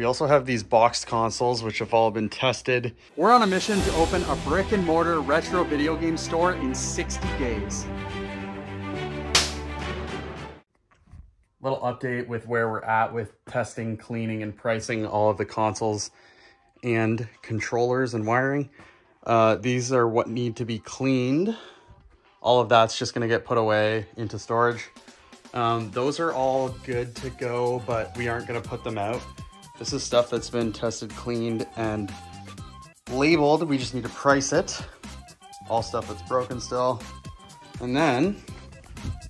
We also have these boxed consoles, which have all been tested. We're on a mission to open a brick and mortar retro video game store in 60 days. Little update with where we're at with testing, cleaning, and pricing all of the consoles and controllers and wiring. These are what need to be cleaned. All of that's just going to get put away into storage. Those are all good to go, but we aren't going to put them out. This is stuff that's been tested, cleaned, and labeled. We just need to price it. All stuff that's broken still. And then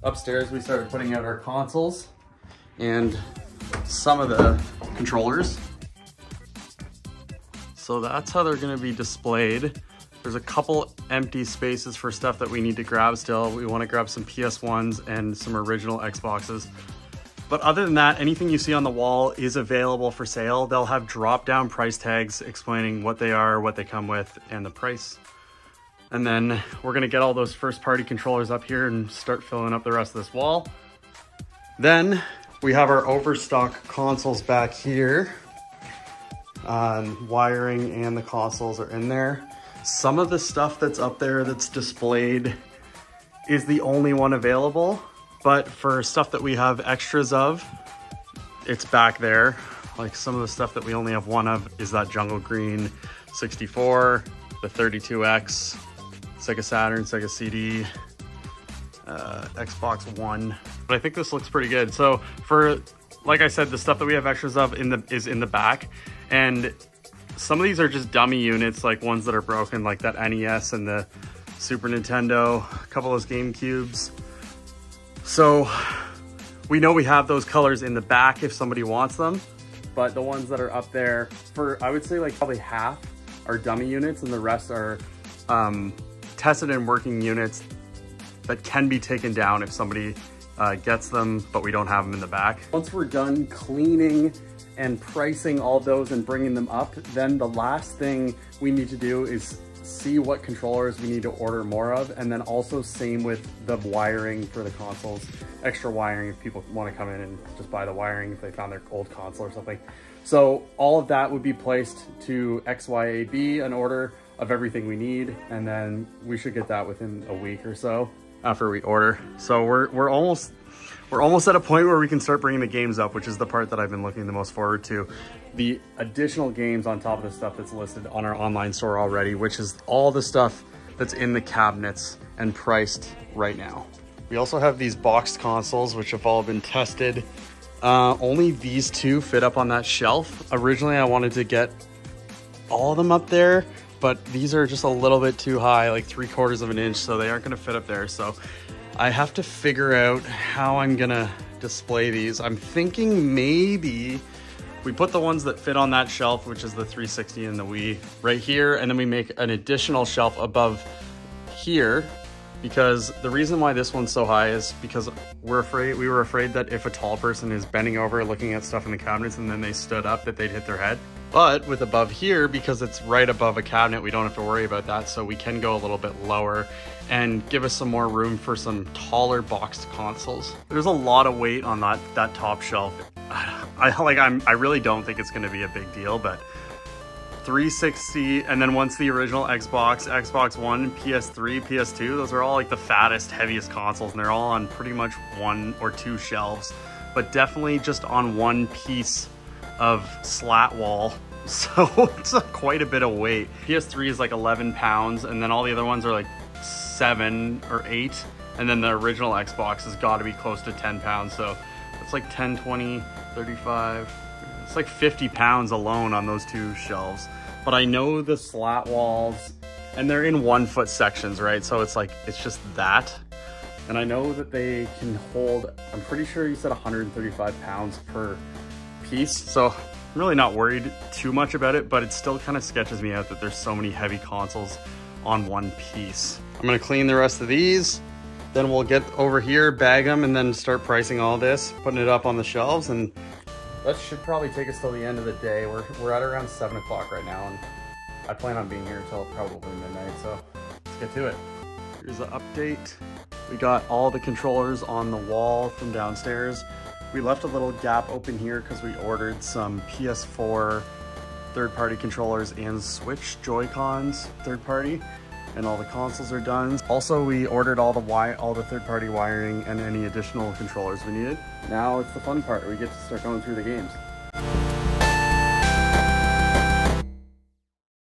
upstairs, we started putting out our consoles and some of the controllers. So that's how they're going to be displayed. There's a couple empty spaces for stuff that we need to grab still. We want to grab some PS1s and some original Xboxes. But other than that, anything you see on the wall is available for sale. They'll have drop-down price tags explaining what they are, what they come with, and the price. And then we're gonna get all those first-party controllers up here and start filling up the rest of this wall. Then we have our overstock consoles back here. Wiring and the consoles are in there. Some of the stuff that's up there that's displayed is the only one available. But for stuff that we have extras of, it's back there. Like some of the stuff that we only have one of is that Jungle Green 64, the 32X, Sega Saturn, Sega CD, Xbox One. But I think this looks pretty good. So for, like I said, the stuff that we have extras of is in the back. And some of these are just dummy units, like ones that are broken, like that NES and the Super Nintendo, a couple of those GameCubes. So we know we have those colors in the back if somebody wants them, but the ones that are up there, for I would say like probably half are dummy units and the rest are tested and working units that can be taken down if somebody gets them, but we don't have them in the back. Once we're done cleaning and pricing all those and bringing them up, then the last thing we need to do is see what controllers we need to order more of, and then also same with the wiring for the consoles, extra wiring if people want to come in and just buy the wiring if they found their old console or something. So all of that would be placed to XYAB, an order of everything we need, and then we should get that within a week or so after we order. So we're almost at a point where we can start bringing the games up, which is the part that I've been looking the most forward to. The additional games on top of the stuff that's listed on our online store already, which is all the stuff that's in the cabinets and priced right now. We also have these boxed consoles, which have all been tested. Only these two fit up on that shelf. Originally, I wanted to get all of them up there, but these are just a little bit too high, like 3/4 of an inch, so they aren't gonna fit up there. So I have to figure out how I'm gonna display these. I'm thinking maybe we put the ones that fit on that shelf, which is the 360 and the Wii, right here, and then we make an additional shelf above here, because the reason why this one's so high is because we were afraid that if a tall person is bending over looking at stuff in the cabinets and then they stood up, that they'd hit their head. But with above here, because it's right above a cabinet, we don't have to worry about that, so we can go a little bit lower and give us some more room for some taller boxed consoles. There's a lot of weight on that top shelf. I really don't think it's gonna be a big deal, but 360, and then once the original Xbox, Xbox One, PS3, PS2, those are all like the fattest, heaviest consoles, and they're all on pretty much 1 or 2 shelves, but definitely just on one piece of slat wall. So it's quite a bit of weight. PS3 is like 11 pounds, and then all the other ones are like 7 or 8, and then the original Xbox has got to be close to 10 pounds. So it's like 10, 20, 35. It's like 50 pounds alone on those 2 shelves. But I know the slat walls, and they're in 1-foot sections, right? So it's like, it's just that. And I know that they can hold, I'm pretty sure you said 135 pounds per piece. So I'm really not worried too much about it, but it still kind of sketches me out that there's so many heavy consoles on one piece. I'm gonna clean the rest of these, then we'll get over here, bag them, and then start pricing all this, putting it up on the shelves, and that should probably take us till the end of the day. We're at around 7 o'clock right now, and I plan on being here until probably midnight, so let's get to it. Here's the update. We got all the controllers on the wall from downstairs. We left a little gap open here because we ordered some PS4 third-party controllers and Switch Joy-Cons third-party, and all the consoles are done. Also, we ordered all the third-party wiring and any additional controllers we needed. Now it's the fun part. We get to start going through the games.